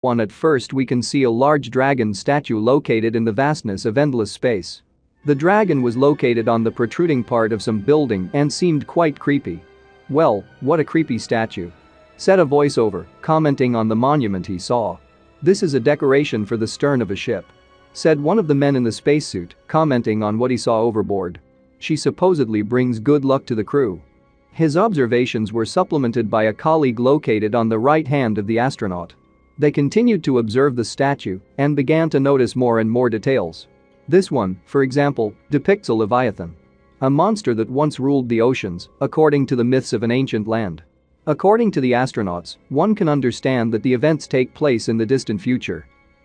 One at first we can see a large dragon statue located in the vastness of endless space. The dragon was located on the protruding part of some building and seemed quite creepy. "Well, what a creepy statue," said a voiceover, commenting on the monument he saw. "This is a decoration for the stern of a ship," said one of the men in the spacesuit, commenting on what he saw overboard. "She supposedly brings good luck to the crew." His observations were supplemented by a colleague located on the right hand of the astronaut. They continued to observe the statue and began to notice more and more details. This one, for example, depicts a Leviathan, a monster that once ruled the oceans, according to the myths of an ancient land. According to the astronauts, one can understand that the events take place in the distant future.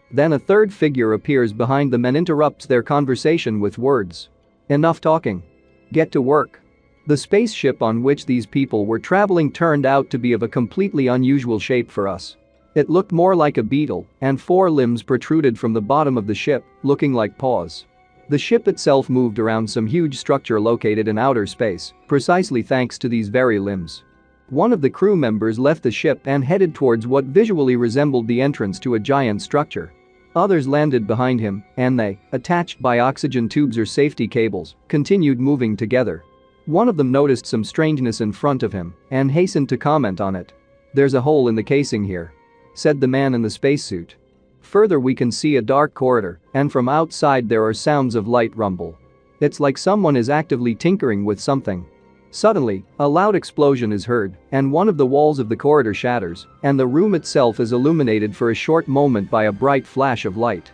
Then a third figure appears behind them and interrupts their conversation with words. "Enough talking. Get to work." The spaceship on which these people were traveling turned out to be of a completely unusual shape for us. It looked more like a beetle, and 4 limbs protruded from the bottom of the ship, looking like paws. The ship itself moved around some huge structure located in outer space, precisely thanks to these very limbs. One of the crew members left the ship and headed towards what visually resembled the entrance to a giant structure. Others landed behind him, and they, attached by oxygen tubes or safety cables, continued moving together. One of them noticed some strangeness in front of him and hastened to comment on it. "There's a hole in the casing here," said the man in the spacesuit. Further we can see a dark corridor, and from outside there are sounds of light rumble. It's like someone is actively tinkering with something. Suddenly, a loud explosion is heard, and one of the walls of the corridor shatters, and the room itself is illuminated for a short moment by a bright flash of light.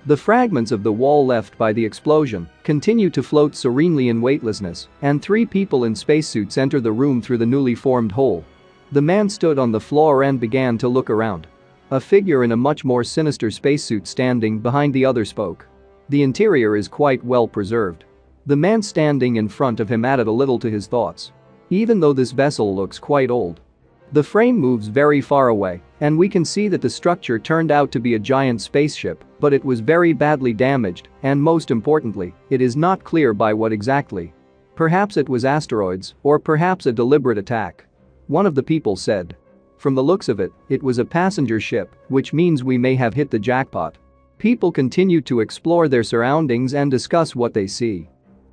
The fragments of the wall left by the explosion continue to float serenely in weightlessness, and 3 people in spacesuits enter the room through the newly formed hole. The man stood on the floor and began to look around. A figure in a much more sinister spacesuit standing behind the other spoke. The interior is quite well preserved. The man standing in front of him added a little to his thoughts. Even though this vessel looks quite old, the frame moves very far away, and we can see that the structure turned out to be a giant spaceship, but it was very badly damaged, and most importantly, it is not clear by what exactly. Perhaps it was asteroids, or perhaps a deliberate attack. One of the people said. From the looks of it, it was a passenger ship, which means we may have hit the jackpot. People continued to explore their surroundings and discuss what they see.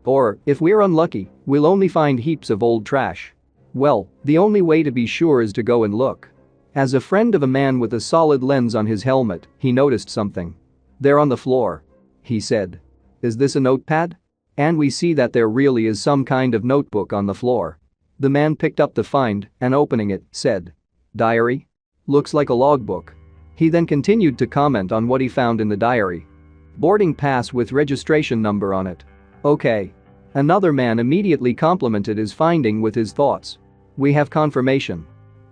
Or, if we're unlucky, we'll only find heaps of old trash. Well, the only way to be sure is to go and look. As a friend of a man with a solid lens on his helmet, he noticed something. "There on the floor," he said. "Is this a notepad?" And we see that there really is some kind of notebook on the floor. The man picked up the find and opening it, said, "Diary? Looks like a logbook." He then continued to comment on what he found in the diary. "Boarding pass with registration number on it. Okay." Another man immediately complimented his finding with his thoughts. "We have confirmation.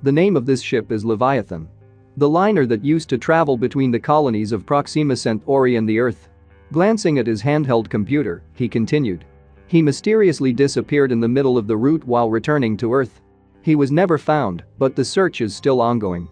The name of this ship is Leviathan. The liner that used to travel between the colonies of Proxima Centauri and the Earth." Glancing at his handheld computer, he continued. "He mysteriously disappeared in the middle of the route while returning to Earth. He was never found, but the search is still ongoing.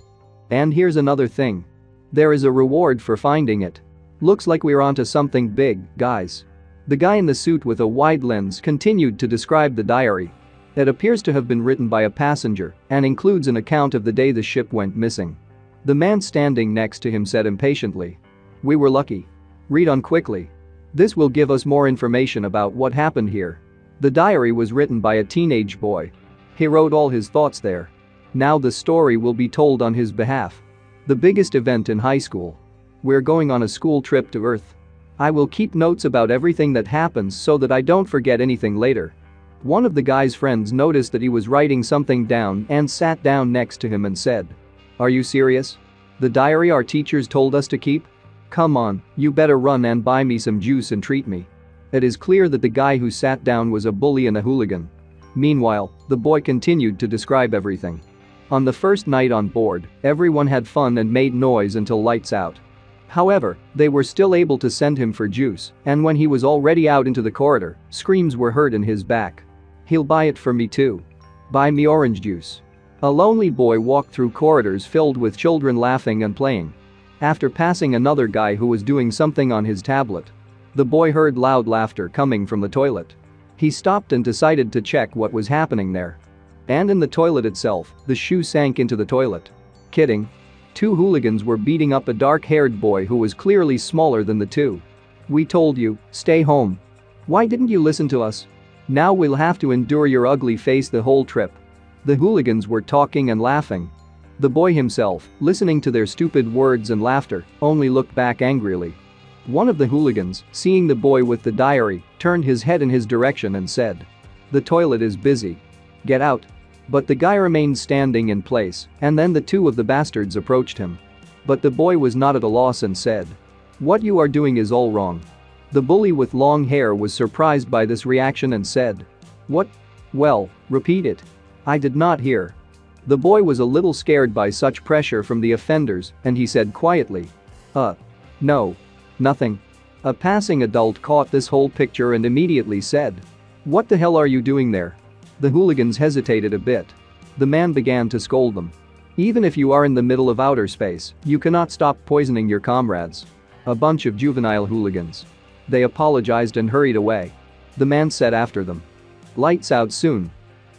And here's another thing. There is a reward for finding it. Looks like we're onto something big, guys." The guy in the suit with a wide lens continued to describe the diary. It appears to have been written by a passenger and includes an account of the day the ship went missing. The man standing next to him said impatiently, "We were lucky. Read on quickly. This will give us more information about what happened here." The diary was written by a teenage boy. He wrote all his thoughts there. Now the story will be told on his behalf. "The biggest event in high school. We're going on a school trip to Earth. I will keep notes about everything that happens so that I don't forget anything later." One of the guy's friends noticed that he was writing something down and sat down next to him and said, "Are you serious? The diary our teachers told us to keep? Come on, you better run and buy me some juice and treat me." It is clear that the guy who sat down was a bully and a hooligan. Meanwhile, the boy continued to describe everything. On the first night on board, everyone had fun and made noise until lights out. However, they were still able to send him for juice, and when he was already out into the corridor, screams were heard in his back. "He'll buy it for me too. Buy me orange juice." A lonely boy walked through corridors filled with children laughing and playing. After passing another guy who was doing something on his tablet, the boy heard loud laughter coming from the toilet. He stopped and decided to check what was happening there. And in the toilet itself, the shoe sank into the toilet. Kidding. Two hooligans were beating up a dark-haired boy who was clearly smaller than the two. "We told you, stay home. Why didn't you listen to us? Now we'll have to endure your ugly face the whole trip." The hooligans were talking and laughing. The boy himself, listening to their stupid words and laughter, only looked back angrily. One of the hooligans, seeing the boy with the diary, turned his head in his direction and said, "The toilet is busy. Get out." But the guy remained standing in place, and then the two of the bastards approached him. But the boy was not at a loss and said, "What you are doing is all wrong." The bully with long hair was surprised by this reaction and said, "What? Well, repeat it. I did not hear." The boy was a little scared by such pressure from the offenders, and he said quietly, No. Nothing." A passing adult caught this whole picture and immediately said, "What the hell are you doing there?" The hooligans hesitated a bit. The man began to scold them. "Even if you are in the middle of outer space, you cannot stop poisoning your comrades." A bunch of juvenile hooligans. They apologized and hurried away. The man said after them, "Lights out soon.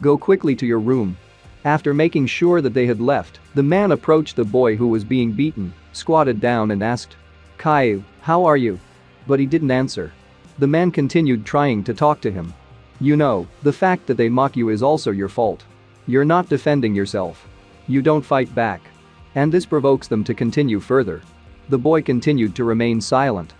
Go quickly to your room." After making sure that they had left, the man approached the boy who was being beaten, squatted down and asked, "Caillou, how are you?" But he didn't answer. The man continued trying to talk to him. "You know, the fact that they mock you is also your fault. You're not defending yourself. You don't fight back." And this provokes them to continue further. The boy continued to remain silent.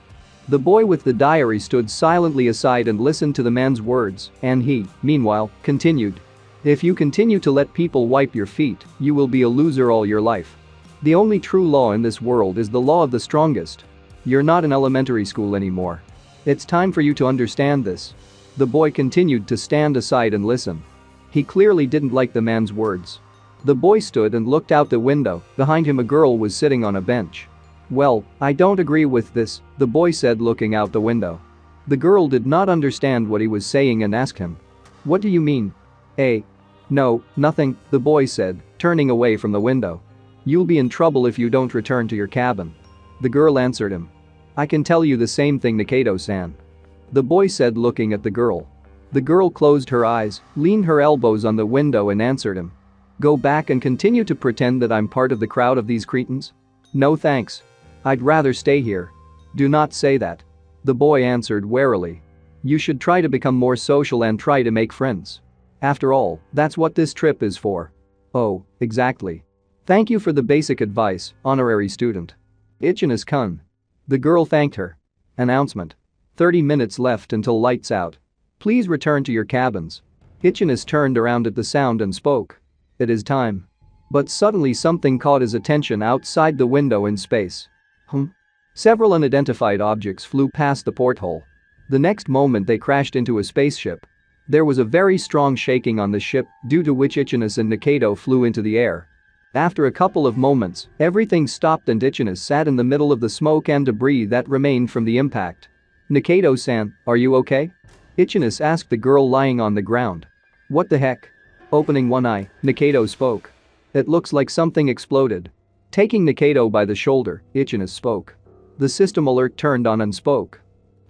The boy with the diary stood silently aside and listened to the man's words, and he, meanwhile, continued, "If you continue to let people wipe your feet, you will be a loser all your life. The only true law in this world is the law of the strongest. You're not in elementary school anymore. It's time for you to understand this." The boy continued to stand aside and listen. He clearly didn't like the man's words. The boy stood and looked out the window. Behind him a girl was sitting on a bench. "Well, I don't agree with this," the boy said, looking out the window. The girl did not understand what he was saying and asked him, "What do you mean?" No, nothing," the boy said, turning away from the window. "You'll be in trouble if you don't return to your cabin." The girl answered him, "I can tell you the same thing, Nikaido-san." The boy said, looking at the girl. The girl closed her eyes, leaned her elbows on the window and answered him, "Go back and continue to pretend that I'm part of the crowd of these cretins? No thanks. I'd rather stay here." "Do not say that," the boy answered warily. "You should try to become more social and try to make friends. After all, that's what this trip is for." "Oh, exactly. Thank you for the basic advice, honorary student." "Ichines-kun." The girl thanked her. Announcement. 30 minutes left until lights out. Please return to your cabins. Ichines turned around at the sound and spoke. "It is time." But suddenly something caught his attention outside the window in space. Several unidentified objects flew past the porthole. The next moment they crashed into a spaceship. There was a very strong shaking on the ship, due to which Ichines and Nikaido flew into the air. After a couple of moments, everything stopped and Ichines sat in the middle of the smoke and debris that remained from the impact. "Nikaido-san, are you okay?" Ichines asked the girl lying on the ground. "What the heck?" Opening one eye, Nikaido spoke. "It looks like something exploded." Taking Nikaido by the shoulder, Ichines spoke. The system alert turned on and spoke.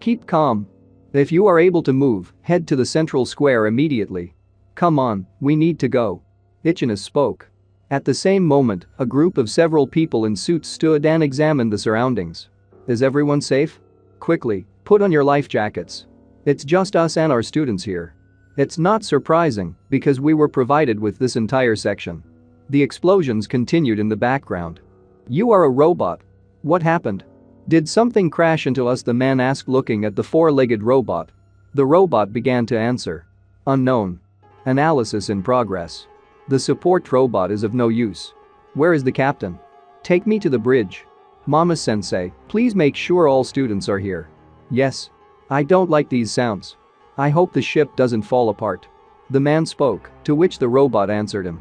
"Keep calm. If you are able to move, head to the central square immediately. Come on, we need to go." Ichines spoke. At the same moment, a group of several people in suits stood and examined the surroundings. "Is everyone safe? Quickly, put on your life jackets. It's just us and our students here." It's not surprising, because we were provided with this entire section. The explosions continued in the background. "You are a robot. What happened? Did something crash into us?" the man asked, looking at the four-legged robot. The robot began to answer. "Unknown. Analysis in progress. The support robot is of no use. Where is the captain? Take me to the bridge. Mama-sensei, please make sure all students are here." "Yes. I don't like these sounds. I hope the ship doesn't fall apart." The man spoke, to which the robot answered him.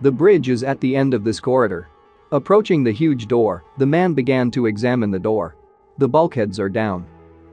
"The bridge is at the end of this corridor." Approaching the huge door, the man began to examine the door. "The bulkheads are down.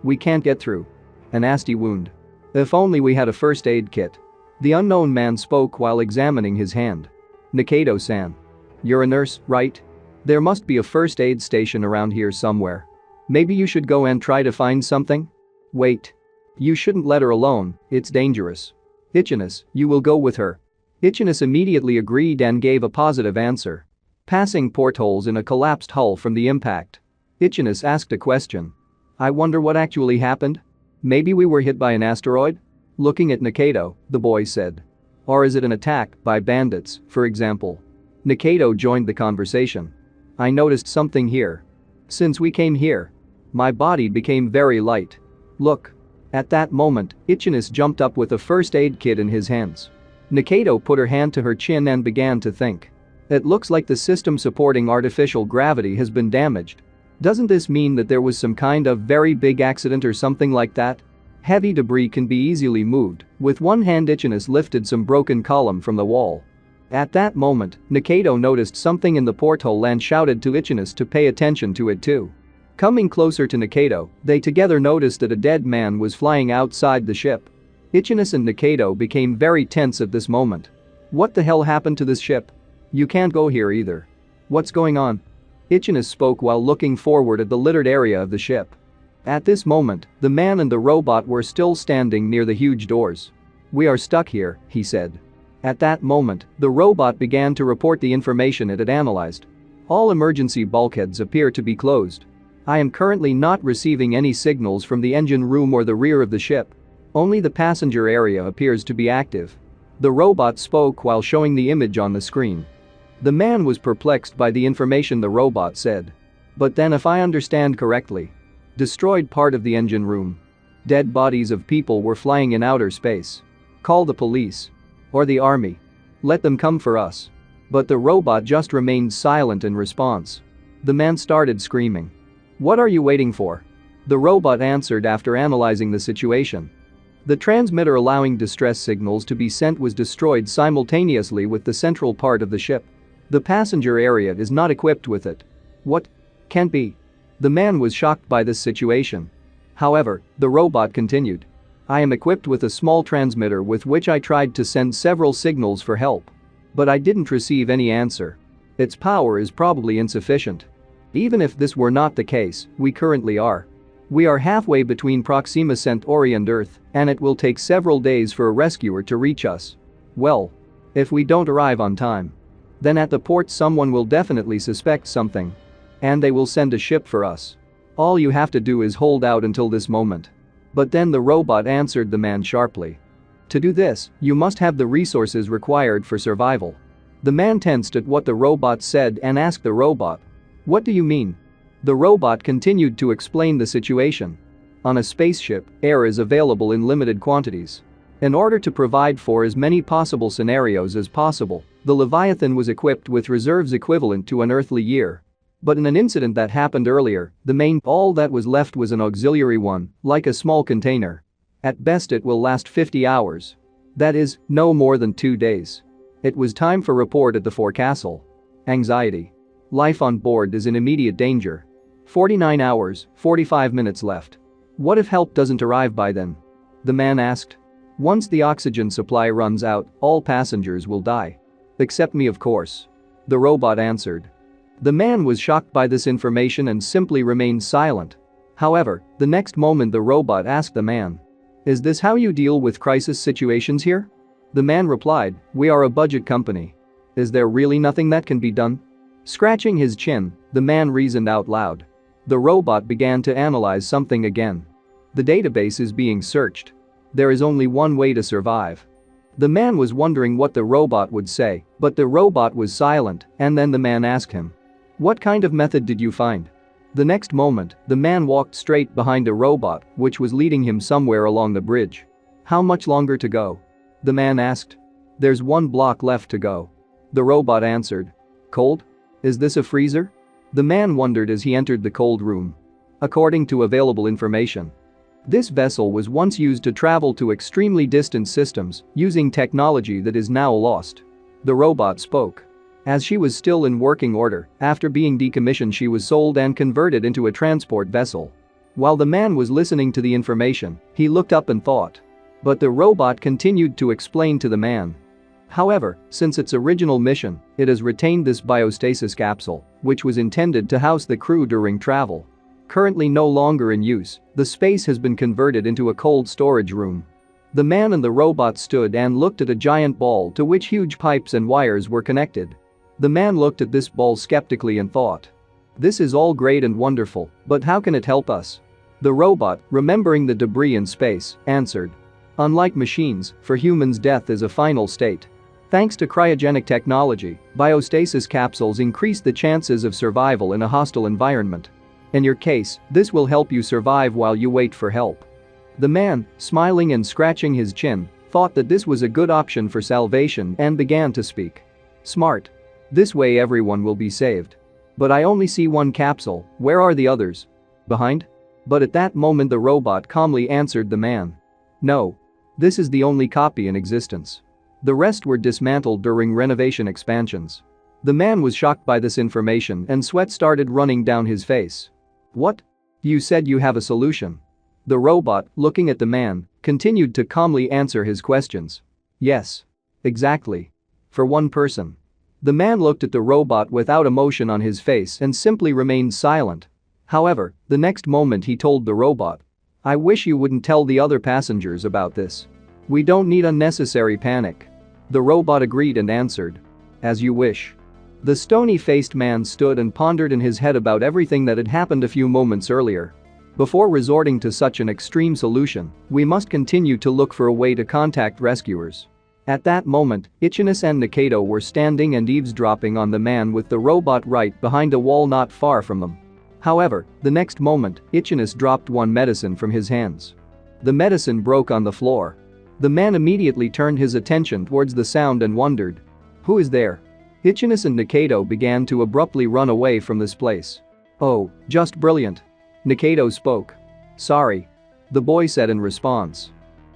We can't get through. A nasty wound. If only we had a first aid kit." The unknown man spoke while examining his hand. "Nikaido-san. You're a nurse, right? There must be a first aid station around here somewhere. Maybe you should go and try to find something?" "Wait. You shouldn't let her alone, it's dangerous." "Ichines, you will go with her." Ichines immediately agreed and gave a positive answer. Passing portholes in a collapsed hull from the impact. Ichinus asked a question. I wonder what actually happened? Maybe we were hit by an asteroid? Looking at Nikaido, the boy said. Or is it an attack by bandits, for example? Nikaido joined the conversation. I noticed something here. Since we came here, my body became very light. Look. At that moment, Ichinus jumped up with a first aid kit in his hands. Nikaido put her hand to her chin and began to think. It looks like the system supporting artificial gravity has been damaged. Doesn't this mean that there was some kind of very big accident or something like that? Heavy debris can be easily moved. With one hand, Ichinus lifted some broken column from the wall. At that moment, Nikaido noticed something in the porthole and shouted to Ichinus to pay attention to it too. Coming closer to Nikaido, they together noticed that a dead man was flying outside the ship. Ichinus and Nikaido became very tense at this moment. What the hell happened to this ship? You can't go here either. What's going on? Ichinus spoke while looking forward at the littered area of the ship. At this moment, the man and the robot were still standing near the huge doors. We are stuck here, he said. At that moment, the robot began to report the information it had analyzed. All emergency bulkheads appear to be closed. I am currently not receiving any signals from the engine room or the rear of the ship. Only the passenger area appears to be active. The robot spoke while showing the image on the screen. The man was perplexed by the information the robot said. But then, if I understand correctly, destroyed part of the engine room. Dead bodies of people were flying in outer space. Call the police. Or the army. Let them come for us. But the robot just remained silent in response. The man started screaming. What are you waiting for? The robot answered after analyzing the situation. The transmitter allowing distress signals to be sent was destroyed simultaneously with the central part of the ship. The passenger area is not equipped with it. What? Can't be. The man was shocked by this situation. However, the robot continued. I am equipped with a small transmitter with which I tried to send several signals for help. But I didn't receive any answer. Its power is probably insufficient. Even if this were not the case, we currently are. We are halfway between Proxima Centauri and Earth, and it will take several days for a rescuer to reach us. Well, if we don't arrive on time, then at the port someone will definitely suspect something. And they will send a ship for us. All you have to do is hold out until this moment. But then the robot answered the man sharply. To do this, you must have the resources required for survival. The man tensed at what the robot said and asked the robot. What do you mean? The robot continued to explain the situation. On a spaceship, air is available in limited quantities. In order to provide for as many possible scenarios as possible, the Leviathan was equipped with reserves equivalent to an earthly year. But in an incident that happened earlier, all that was left was an auxiliary one, like a small container. At best it will last 50 hours. That is, no more than 2 days. It was time for report at the forecastle. Anxiety. Life on board is in immediate danger. 49 hours, 45 minutes left. What if help doesn't arrive by then? The man asked. Once the oxygen supply runs out, all passengers will die. Except me, of course. The robot answered. The man was shocked by this information and simply remained silent. However, the next moment the robot asked the man. Is this how you deal with crisis situations here? The man replied, we are a budget company. Is there really nothing that can be done? Scratching his chin, the man reasoned out loud. The robot began to analyze something again. The database is being searched. There is only one way to survive. The man was wondering what the robot would say, but the robot was silent, and then the man asked him. What kind of method did you find? The next moment, the man walked straight behind a robot, which was leading him somewhere along the bridge. How much longer to go? The man asked. There's 1 block left to go. The robot answered. Cold? Is this a freezer? The man wondered as he entered the cold room. According to available information, this vessel was once used to travel to extremely distant systems using technology that is now lost. The robot spoke. As she was still in working order, after being decommissioned she was sold and converted into a transport vessel. While the man was listening to the information, he looked up and thought. But the robot continued to explain to the man. However, since its original mission, it has retained this biostasis capsule, which was intended to house the crew during travel. Currently no longer in use, the space has been converted into a cold storage room. The man and the robot stood and looked at a giant ball to which huge pipes and wires were connected. The man looked at this ball skeptically and thought. This is all great and wonderful, but how can it help us? The robot, remembering the debris in space, answered. Unlike machines, for humans death is a final state. Thanks to cryogenic technology, biostasis capsules increase the chances of survival in a hostile environment. In your case, this will help you survive while you wait for help. The man, smiling and scratching his chin, thought that this was a good option for salvation and began to speak. Smart. This way everyone will be saved. But I only see one capsule, where are the others? Behind? But at that moment the robot calmly answered the man. No. This is the only copy in existence. The rest were dismantled during renovation expansions. The man was shocked by this information and sweat started running down his face. What? You said you have a solution. The robot, looking at the man, continued to calmly answer his questions. Yes. Exactly. For one person. The man looked at the robot without emotion on his face and simply remained silent. However, the next moment he told the robot. I wish you wouldn't tell the other passengers about this. We don't need unnecessary panic. The robot agreed and answered. As you wish. The stony-faced man stood and pondered in his head about everything that had happened a few moments earlier. Before resorting to such an extreme solution, we must continue to look for a way to contact rescuers. At that moment, Ichinus and Nikaido were standing and eavesdropping on the man with the robot right behind a wall not far from them. However, the next moment, Ichinus dropped one medicine from his hands. The medicine broke on the floor. The man immediately turned his attention towards the sound and wondered. Who is there? Ichinus and Nikaido began to abruptly run away from this place. Oh, just brilliant. Nikaido spoke. Sorry. The boy said in response.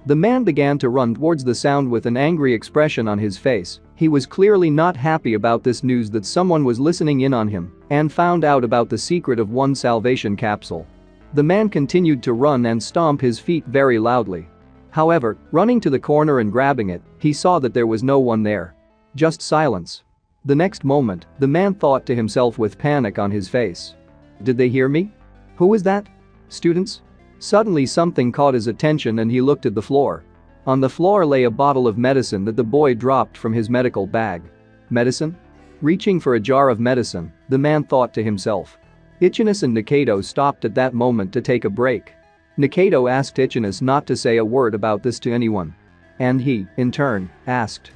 The man began to run towards the sound with an angry expression on his face. He was clearly not happy about this news that someone was listening in on him and found out about the secret of one salvation capsule. The man continued to run and stomp his feet very loudly. However, running to the corner and grabbing it, he saw that there was no one there. Just silence. The next moment, the man thought to himself with panic on his face. Did they hear me? Who is that? Students? Suddenly something caught his attention and he looked at the floor. On the floor lay a bottle of medicine that the boy dropped from his medical bag. Medicine? Reaching for a jar of medicine, the man thought to himself. Ichinus and Nikaido stopped at that moment to take a break. Nikaido asked Ichinus not to say a word about this to anyone. And he, in turn, asked.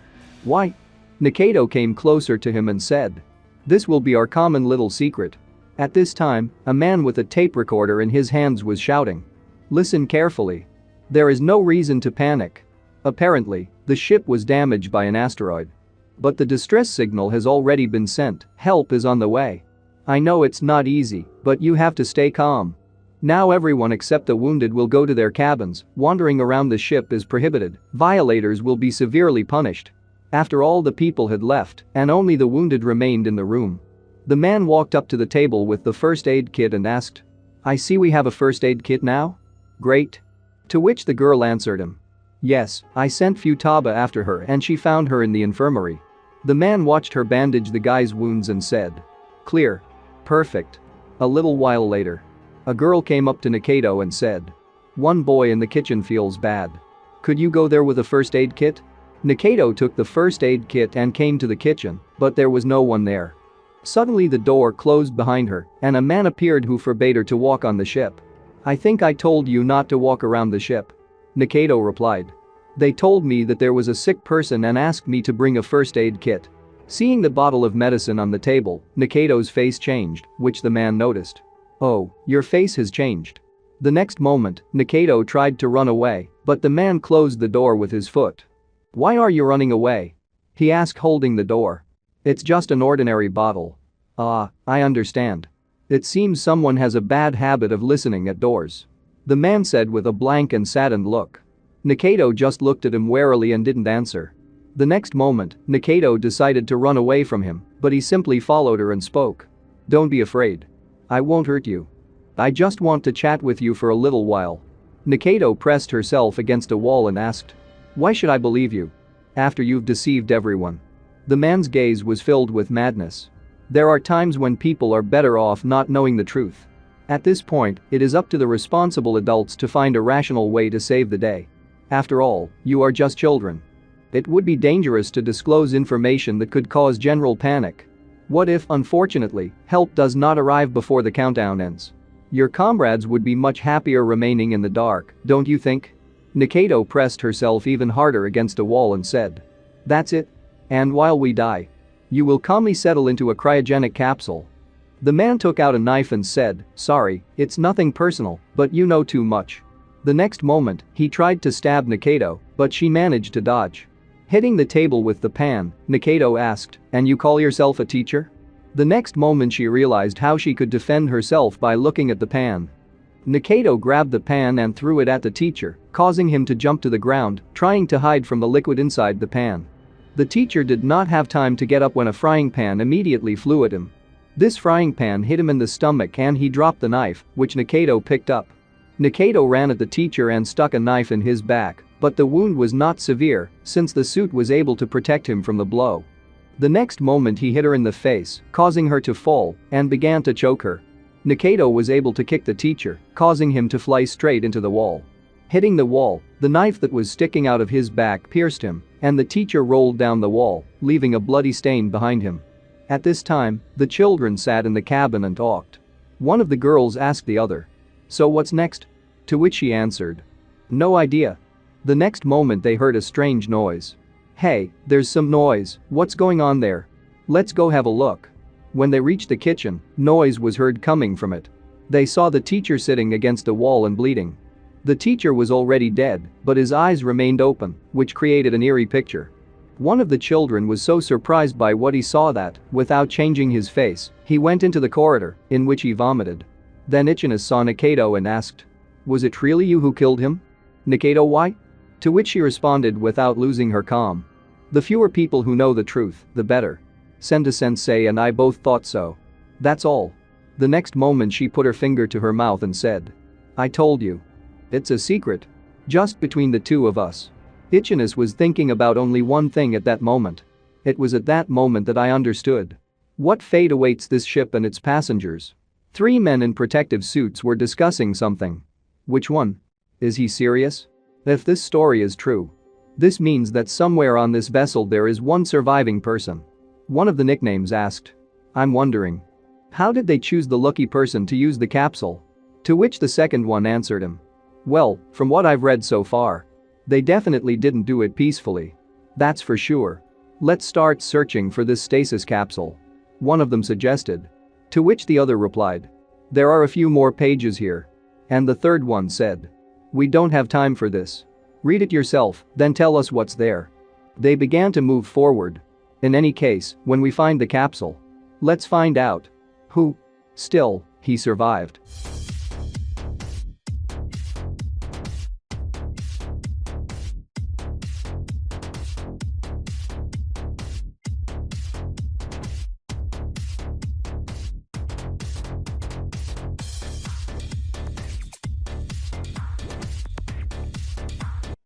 Why? Nikaido came closer to him and said. This will be our common little secret. At this time, a man with a tape recorder in his hands was shouting. Listen carefully. There is no reason to panic. Apparently, the ship was damaged by an asteroid. But the distress signal has already been sent, help is on the way. I know it's not easy, but you have to stay calm. Now everyone except the wounded will go to their cabins, wandering around the ship is prohibited, violators will be severely punished. After all the people had left, and only the wounded remained in the room. The man walked up to the table with the first aid kit and asked. I see we have a first aid kit now? Great. To which the girl answered him. Yes, I sent Futaba after her and she found her in the infirmary. The man watched her bandage the guy's wounds and said. Clear. Perfect. A little while later. A girl came up to Nikaido and said. One boy in the kitchen feels bad. Could you go there with a first aid kit? Nikaido took the first aid kit and came to the kitchen, but there was no one there. Suddenly the door closed behind her and a man appeared who forbade her to walk on the ship. I think I told you not to walk around the ship. Nikaido replied. They told me that there was a sick person and asked me to bring a first aid kit. Seeing the bottle of medicine on the table, Nikaido's face changed, which the man noticed. Oh, your face has changed. The next moment, Nikaido tried to run away, but the man closed the door with his foot. Why are you running away? He asked holding the door. It's just an ordinary bottle. Ah, I understand. It seems someone has a bad habit of listening at doors. The man said with a blank and saddened look. Nikaido just looked at him warily and didn't answer. The next moment, Nikaido decided to run away from him, but he simply followed her and spoke. Don't be afraid. I won't hurt you. I just want to chat with you for a little while. Nikaido pressed herself against a wall and asked. Why should I believe you? After you've deceived everyone. The man's gaze was filled with madness. There are times when people are better off not knowing the truth. At this point, it is up to the responsible adults to find a rational way to save the day. After all, you are just children. It would be dangerous to disclose information that could cause general panic. What if, unfortunately, help does not arrive before the countdown ends? Your comrades would be much happier remaining in the dark, don't you think? Nikaido pressed herself even harder against a wall and said. That's it? And while we die, you will calmly settle into a cryogenic capsule. The man took out a knife and said, sorry, it's nothing personal, but you know too much. The next moment, he tried to stab Nikaido, but she managed to dodge. Hitting the table with the pan, Nikaido asked, and you call yourself a teacher? The next moment she realized how she could defend herself by looking at the pan. Nikaido grabbed the pan and threw it at the teacher, causing him to jump to the ground, trying to hide from the liquid inside the pan. The teacher did not have time to get up when a frying pan immediately flew at him. This frying pan hit him in the stomach and he dropped the knife, which Nikaido picked up. Nikaido ran at the teacher and stuck a knife in his back, but the wound was not severe since the suit was able to protect him from the blow. The next moment he hit her in the face, causing her to fall, and began to choke her. Nikaido was able to kick the teacher, causing him to fly straight into the wall. Hitting the wall, the knife that was sticking out of his back pierced him, and the teacher rolled down the wall, leaving a bloody stain behind him. At this time, the children sat in the cabin and talked. One of the girls asked the other, so what's next? To which she answered, no idea. The next moment they heard a strange noise. Hey, there's some noise, what's going on there? Let's go have a look. When they reached the kitchen, noise was heard coming from it. They saw the teacher sitting against a wall and bleeding. The teacher was already dead, but his eyes remained open, which created an eerie picture. One of the children was so surprised by what he saw that, without changing his face, he went into the corridor, in which he vomited. Then Ichino saw Nikaido and asked, was it really you who killed him? Nikaido, why? To which she responded without losing her calm. The fewer people who know the truth, the better. Senda-sensei and I both thought so. That's all. The next moment she put her finger to her mouth and said, I told you. It's a secret. Just between the two of us. Ichino was thinking about only one thing at that moment. It was at that moment that I understood. What fate awaits this ship and its passengers? 3 men in protective suits were discussing something. Which one? Is he serious? If this story is true, this means that somewhere on this vessel there is one surviving person. One of the nicknames asked. I'm wondering. How did they choose the lucky person to use the capsule? To which the second one answered him. Well, from what I've read so far, they definitely didn't do it peacefully. That's for sure. Let's start searching for this stasis capsule. One of them suggested. To which the other replied. There are a few more pages here. And the third one said. We don't have time for this. Read it yourself, then tell us what's there. They began to move forward. In any case, when we find the capsule, let's find out. Who? Still, he survived.